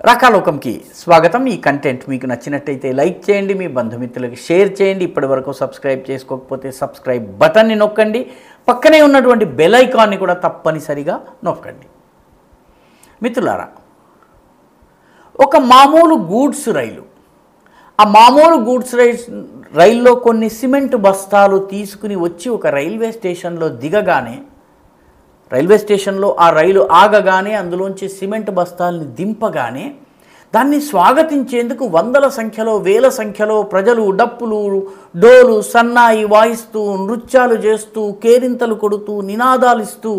రాకాలోకంకి స్వాగతం। ఈ కంటెంట్ మీకు నచ్చినట్టయితే లైక్ చేయండి, మీ బంధుమిత్రులకు షేర్ చేయండి। ఇప్పటివరకు సబ్స్క్రైబ్ చేసుకోకపోతే సబ్స్క్రైబ్ బటన్ని నొక్కండి, పక్కనే ఉన్నటువంటి బెల్ ఐకాన్ని కూడా తప్పనిసరిగా నొక్కండి। మిత్రులారా, ఒక మామూలు గూడ్స్ రైలు, ఆ మామూలు గూడ్స్ రైల్లో కొన్ని సిమెంట్ బస్తాలు తీసుకుని వచ్చి ఒక రైల్వే స్టేషన్లో దిగగానే, రైల్వే స్టేషన్లో ఆ రైలు ఆగగానే అందులోంచి సిమెంట్ బస్తాల్ని దింపగానే దాన్ని స్వాగతించేందుకు వందల సంఖ్యలో వేల సంఖ్యలో ప్రజలు డప్పులు డోలు సన్నాయి వాయిస్తూ నృత్యాలు చేస్తూ కేరింతలు కొడుతూ నినాదాలు ఇస్తూ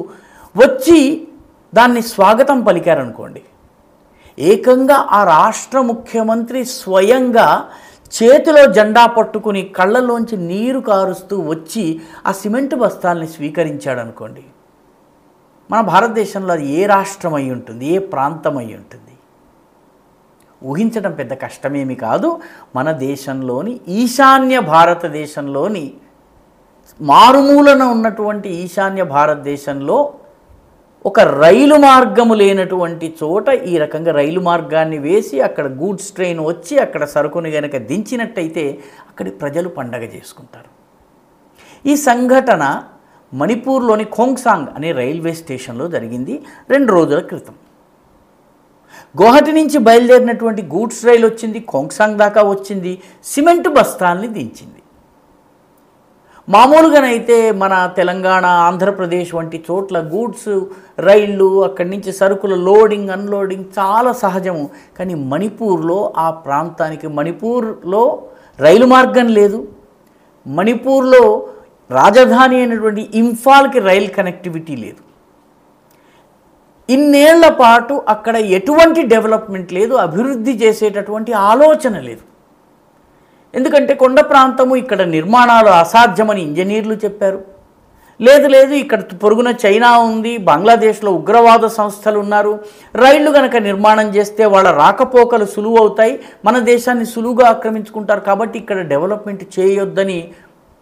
వచ్చి దాన్ని స్వాగతం పలికారనుకోండి, ఏకంగా ఆ రాష్ట్ర ముఖ్యమంత్రి స్వయంగా చేతిలో జెండా పట్టుకుని కళ్ళలోంచి నీరు కారుస్తూ వచ్చి ఆ సిమెంట్ బస్తాల్ని స్వీకరించాడనుకోండి, మన భారతదేశంలో అది ఏ రాష్ట్రం అయి ఉంటుంది, ఏ ప్రాంతం అయి ఉంటుంది? ఊహించడం పెద్ద కష్టమేమి కాదు। మన దేశంలోని ఈశాన్య భారతదేశంలోని మారుమూలన ఉన్నటువంటి ఈశాన్య భారతదేశంలో ఒక రైలు మార్గము లేనటువంటి చోట ఈ రకంగా రైలు మార్గాన్ని వేసి అక్కడ గూడ్స్ ట్రైన్ వచ్చి అక్కడ సరుకుని గనక దించినట్టయితే అక్కడి ప్రజలు పండగ చేసుకుంటారు। ఈ సంఘటన మణిపూర్లోని ఖోంగ్సాంగ్ అనే రైల్వే స్టేషన్లో జరిగింది 2 రోజుల క్రితం। గువాహటి నుంచి బయలుదేరినటువంటి గూడ్స్ రైలు వచ్చింది, ఖోంగ్సాంగ్ దాకా వచ్చింది, సిమెంట్ బస్తాల్ని దించింది। మామూలుగానైతే మన తెలంగాణ ఆంధ్రప్రదేశ్ వంటి చోట్ల గూడ్స్ రైళ్ళు అక్కడి నుంచి సరుకుల లోడింగ్ అన్లోడింగ్ చాలా సహజము। కానీ మణిపూర్లో ఆ ప్రాంతానికి, మణిపూర్లో రైలు మార్గం లేదు, మణిపూర్లో రాజధాని అయినటువంటి ఇంఫాల్కి రైల్ కనెక్టివిటీ లేదు, ఇన్నేళ్ల పాటు అక్కడ ఎటువంటి డెవలప్మెంట్ లేదు, అభివృద్ధి చేసేటటువంటి ఆలోచన లేదు। ఎందుకంటే కొండ ప్రాంతము, ఇక్కడ నిర్మాణాలు అసాధ్యమని ఇంజనీర్లు చెప్పారు। లేదు ఇక్కడ పొరుగున చైనా ఉంది, బంగ్లాదేశ్లో ఉగ్రవాద సంస్థలు ఉన్నారు, రైళ్లు కనుక నిర్మాణం చేస్తే వాళ్ళ రాకపోకలు సులువు అవుతాయి, మన దేశాన్ని సులువుగా ఆక్రమించుకుంటారు, కాబట్టి ఇక్కడ డెవలప్మెంట్ చేయొద్దని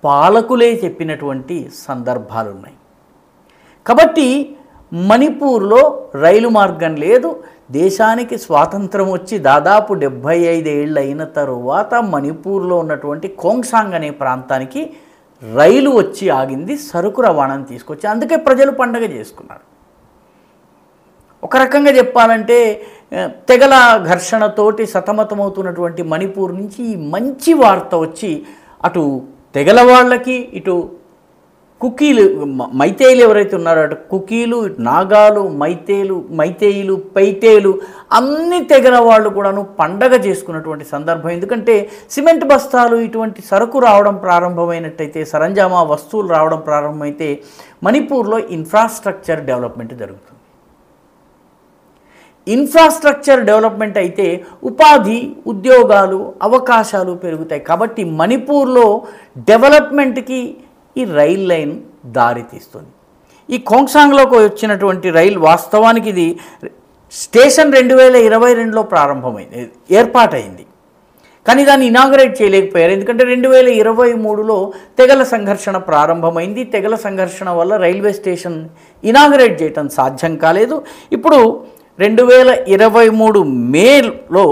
పాలకులే చెప్పినటువంటి సందర్భాలు ఉన్నాయి। కాబట్టి మణిపూర్లో రైలు మార్గం లేదు। దేశానికి స్వాతంత్రం వచ్చి దాదాపు 75 ఏళ్ళు అయిన తరువాత మణిపూర్లో ఉన్నటువంటి ఖోంగ్సాంగ్ అనే ప్రాంతానికి రైలు వచ్చి ఆగింది, సరుకు రవాణాను తీసుకొచ్చి, అందుకే ప్రజలు పండగ చేసుకున్నారు। ఒక రకంగా చెప్పాలంటే తెగల ఘర్షణతోటి సతమతమవుతున్నటువంటి మణిపూర్ నుంచి ఈ మంచి వార్త వచ్చి అటు తెగల వాళ్ళకి, ఇటు కుకీలు మైతేయులు ఎవరైతే ఉన్నారో అటు కుకీలు, ఇటు నాగాలు, మైతేయులు పైతేలు అన్ని తెగల వాళ్ళు కూడాను పండగ చేసుకున్నటువంటి సందర్భం। ఎందుకంటే సిమెంట్ బస్తాలు ఇటువంటి సరుకు రావడం ప్రారంభమైనట్టయితే, సరంజామా వస్తువులు రావడం ప్రారంభమైతే మణిపూర్లో ఇన్ఫ్రాస్ట్రక్చర్ డెవలప్మెంట్ జరుగుతుంది। ఇన్ఫ్రాస్ట్రక్చర్ డెవలప్మెంట్ అయితే ఉపాధి, ఉద్యోగాలు, అవకాశాలు పెరుగుతాయి। కాబట్టి మణిపూర్లో డెవలప్మెంట్కి ఈ రైల్ లైన్ దారి తీస్తుంది। ఈ ఖోంగ్సాంగ్లోకి వచ్చినటువంటి రైలు వాస్తవానికి ఇది స్టేషన్ 2022లో ప్రారంభమైంది, ఏర్పాటైంది, కానీ దాన్ని ఇనాగరేట్ చేయలేకపోయారు। ఎందుకంటే 2023లో తెగల సంఘర్షణ ప్రారంభమైంది, తెగల సంఘర్షణ వల్ల రైల్వే స్టేషన్ ఇనాగరేట్ చేయటం సాధ్యం కాలేదు। ఇప్పుడు 2023 మేలో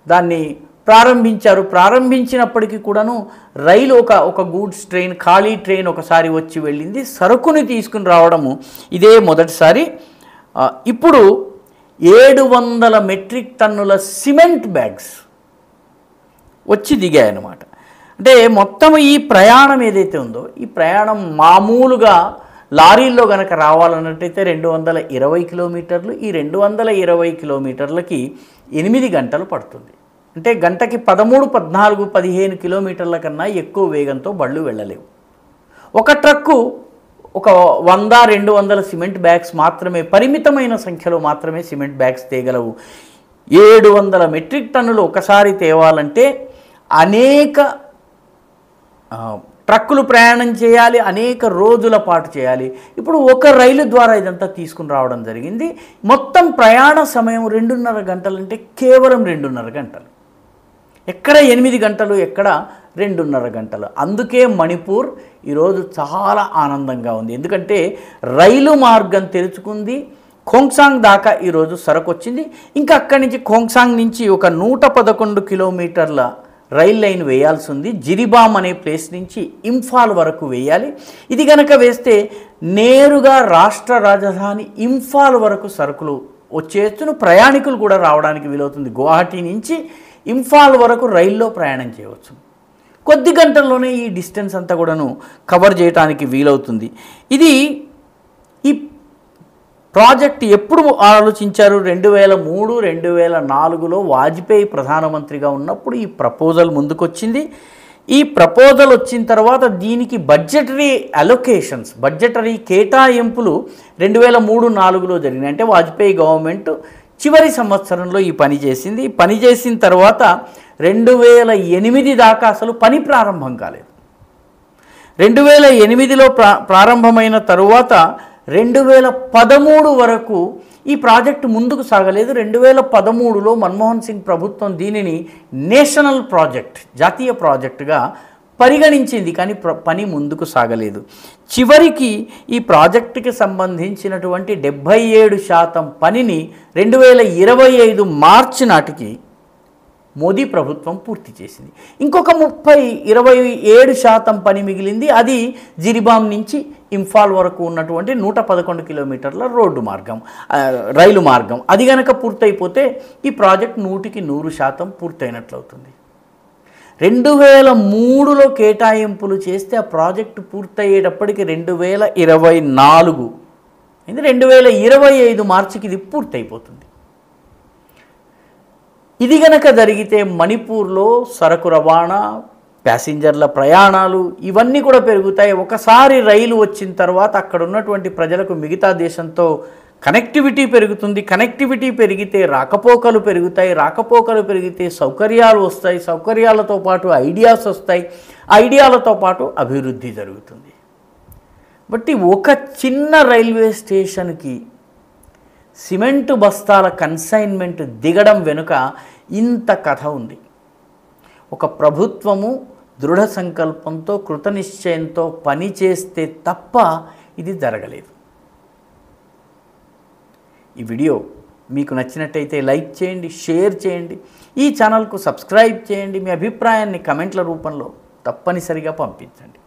దాన్ని ప్రారంభించారు। ప్రారంభించినప్పటికీ కూడాను రైలు ఒక గూడ్స్ ట్రైన్, ఖాళీ ట్రైన్ ఒకసారి వచ్చి వెళ్ళింది, సరుకుని తీసుకుని రావడము ఇదే మొదటిసారి। ఇప్పుడు 700 మెట్రిక్ టన్నుల సిమెంట్ బ్యాగ్స్ వచ్చి దిగాయన్నమాట। అంటే మొత్తం ఈ ప్రయాణం ఏదైతే ఉందో, ఈ ప్రయాణం మామూలుగా లారీల్లో కనుక రావాలన్నట్టయితే 220 కిలోమీటర్లు, ఈ 220 కిలోమీటర్లకి 8 గంటలు పడుతుంది। అంటే గంటకి 13, 14, 15 కిలోమీటర్ల కన్నా ఎక్కువ వేగంతో బళ్ళు వెళ్ళలేవు। ఒక ట్రక్కు ఒక 100, 200 సిమెంట్ బ్యాగ్స్ మాత్రమే, పరిమితమైన సంఖ్యలో మాత్రమే సిమెంట్ బ్యాగ్స్ తేగలవు। 700 మెట్రిక్ టన్నులు ఒకసారి తేవాలంటే అనేక ట్రక్కులు ప్రయాణం చేయాలి, అనేక రోజుల పాటు చేయాలి। ఇప్పుడు ఒక రైలు ద్వారా ఇదంతా తీసుకుని రావడం జరిగింది। మొత్తం ప్రయాణ సమయం 2.5 గంటలు, అంటే కేవలం 2.5 గంటలు, ఎక్కడ 8 గంటలు, ఎక్కడ 2.5 గంటలు। అందుకే మణిపూర్ ఈరోజు చాలా ఆనందంగా ఉంది, ఎందుకంటే రైలు మార్గం తెరుచుకుంది, ఖోంగ్సాంగ్ దాకా ఈరోజు సరుకు వచ్చింది. ఇంకా అక్కడి నుంచి ఖోంగ్సాంగ్ నుంచి ఒక 111 కిలోమీటర్ల రైల్ లైన్ వేయాల్సి ఉంది. జిరిబామ్ అనే ప్లేస్ నుంచి ఇంఫాల్ వరకు వేయాలి. ఇది కనుక వేస్తే నేరుగా రాష్ట్ర రాజధాని ఇంఫాల్ వరకు సరుకులు వచ్చేస్తున్న ప్రయాణికులు కూడా రావడానికి వీలవుతుంది. గువాహటి నుంచి ఇంఫాల్ వరకు రైల్లో ప్రయాణం చేయవచ్చు. కొద్ది గంటల్లోనే ఈ డిస్టెన్స్ అంతా కూడాను కవర్ చేయడానికి వీలవుతుంది. ఇది ఈ ప్రాజెక్ట్ ఎప్పుడు ఆలోచించారు? 2003, 2004లో వాజ్పేయి ప్రధానమంత్రిగా ఉన్నప్పుడు ఈ ప్రపోజల్ ముందుకొచ్చింది. ఈ ప్రపోజల్ వచ్చిన తర్వాత దీనికి బడ్జెటరీ అలొకేషన్స్, బడ్జెటరీ కేటాయింపులు 2003-04లో జరిగినాయి. అంటే వాజ్పేయి గవర్నమెంట్ చివరి సంవత్సరంలో ఈ పని చేసింది. ఈ పని చేసిన తర్వాత 2008 దాకా అసలు పని ప్రారంభం కాలేదు. 2008లో ప్రారంభమైన తరువాత 2013 వరకు ఈ ప్రాజెక్టు ముందుకు సాగలేదు. 2013లో మన్మోహన్ సింగ్ ప్రభుత్వం దీనిని నేషనల్ ప్రాజెక్ట్, జాతీయ ప్రాజెక్టుగా పరిగణించింది. కానీ పని ముందుకు సాగలేదు. చివరికి ఈ ప్రాజెక్టుకి సంబంధించినటువంటి 77% పనిని 2025 మార్చి నాటికి మోదీ ప్రభుత్వం పూర్తి చేసింది. ఇంకొక 27% పని మిగిలింది. అది జిరిబామ్ నుంచి ఇంఫాల్ వరకు ఉన్నటువంటి 111 కిలోమీటర్ల రోడ్డు మార్గం, రైలు మార్గం. అది కనుక పూర్తయిపోతే ఈ ప్రాజెక్ట్ 100% పూర్తయినట్లవుతుంది. 2003లో కేటాయింపులు చేస్తే ఆ ప్రాజెక్టు పూర్తయ్యేటప్పటికి 2024 అయింది. 2025 మార్చికి ఇది పూర్తయిపోతుంది. ఇది గనక జరిగితే మణిపూర్లో సరకు రవాణా, ప్యాసింజర్ల ప్రయాణాలు ఇవన్నీ కూడా పెరుగుతాయి. ఒకసారి రైలు వచ్చిన తర్వాత అక్కడ ఉన్నటువంటి ప్రజలకు మిగతా దేశంతో కనెక్టివిటీ పెరుగుతుంది. కనెక్టివిటీ పెరిగితే రాకపోకలు పెరుగుతాయి. రాకపోకలు పెరిగితే సౌకర్యాలు వస్తాయి. సౌకర్యాలతో పాటు ఐడియాస్ వస్తాయి. ఐడియాలతో పాటు అభివృద్ధి జరుగుతుంది. బట్టి ఒక చిన్న రైల్వే స్టేషన్కి సిమెంటు బస్తాల కన్సైన్మెంట్ దిగడం వెనుక ఇంత కథ ఉంది. ఒక ప్రభుత్వము దృఢ సంకల్పంతో, కృతనిశ్చయంతో పనిచేస్తే తప్ప ఇది జరగలేదు. ఈ వీడియో మీకు నచ్చినట్టయితే లైక్ చేయండి, షేర్ చేయండి, ఈ ఛానల్కు సబ్స్క్రైబ్ చేయండి. మీ అభిప్రాయాన్ని కమెంట్ల రూపంలో తప్పనిసరిగా పంపించండి.